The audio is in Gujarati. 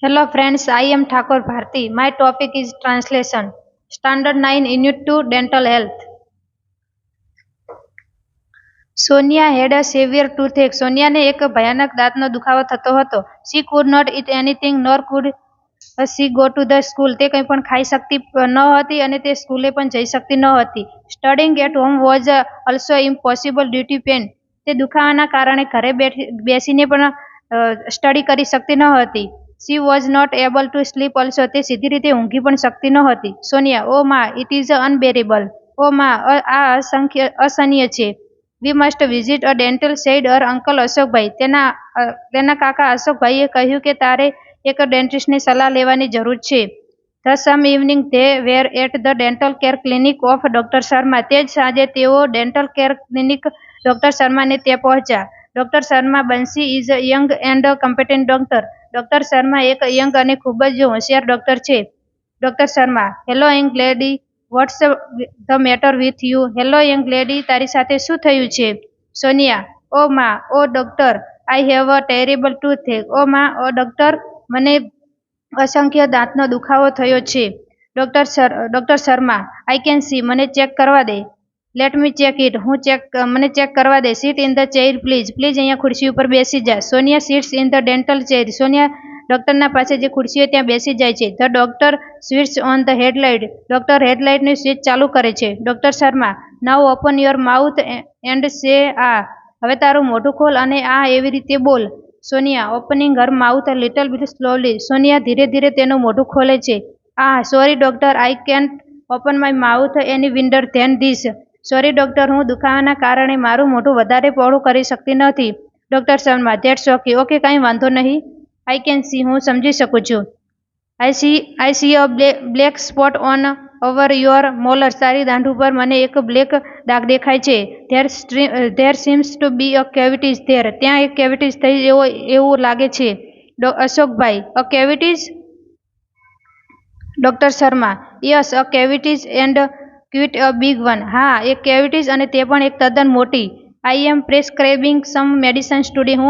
Hello friends, I am Thakur Bharti. My topic is translation. Standard 9 Unit 2 Dental Health. Sonia had a severe toothache. સોનિયાને એક ભયાનક દાંતનો દુખાવો થતો હતો. She could not eat anything nor could she go to the school. તે કંઈ પણ ખાઈ શકતી ન હતી અને તે સ્કૂલે પણ જઈ શકતી ન હતી. Studying at home was also impossible due to pain. તે દુખાવાના કારણે ઘરે બેસીને પણ સ્ટડી કરી શકતી ન હતી. She was not able to sleep also. તે સીધી રીતે ઊંઘી પણ શકતી ન હતી. સોનિયા, ઓ માં, it is unbearable. ઓ માં, આ અસહનીય છે. We must visit a dental, said her uncle અશોકભાઈ. તેના કાકા અશોકભાઈએ કહ્યું કે તારે એક ડેન્ટિસ્ટની સલાહ લેવાની જરૂર છે. The some evening they were at the dental care clinic of Dr. Sharma. તે જ સાંજે તેઓ ડેન્ટલ કેર ક્લિનિક ડોક્ટર શર્માને ત્યાં પહોંચ્યા. Doctor Sharma Bansi is a young and competent doctor. Doctor Sharma એક યંગ અને ખૂબ જ હોશિયાર ડોક્ટર છે. Doctor Sharma, hello young lady, what's the matter with you? Hello young lady, તારી સાથે શું થયું છે? સોનિયા, ઓ માં, oh doctor, I have a terrible toothache. Oh માં, ઓ ડોક્ટર, મને અસંખ્ય દાંતનો દુખાવો થયો છે. Doctor Sharma, I can see. મને ચેક કરવા દે. Late me check it. મને ચેક કરવા દે. Sit in the chair please. Please અહીંયા ખુરશી ઉપર બેસી જા. Sonia sits in the dental chair. Sonia ડોક્ટરના પાસે જે ખુરશી હોય ત્યાં બેસી જાય છે. The doctor switch on the headlight. Doctor હેડલાઇટની સ્વિચ ચાલુ કરે છે. Doctor Sharma, now open your mouth and say ah. હવે તારું મોઢું ખોલ અને આ એવી રીતે બોલ. Sonia, opening her mouth a little bit slowly. Sonia ધીરે ધીરે તેનું મોઢું ખોલે છે. Sorry doctor, I can't open my mouth any wider than this. Sorry doctor, હું દુખાવાના કારણે મારું મોઢું વધારે પહોળું કરી શકતી નથી. Doctor Sharma, that's okay. Okay, કંઈ વાંધો નહીં. I can see. હું સમજી શકું છું. I see a black spot on over your molars. તારી દાંઢ ઉપર મને એક બ્લેક ડાઘ દેખાય છે. There seems to be a cavities there. ત્યાં એક કેવિટીઝ થઈ એવું લાગે છે. અશોકભાઈ, a cavities? Doctor Sharma, yes, a cavities and quite a big one. હા, એક કેવિટીઝ અને તે પણ એક તદ્દન મોટી. આઈ એમ પ્રેસ્ક્રાઇબિંગ સમ મેડિસિન્સ ટુડે. હું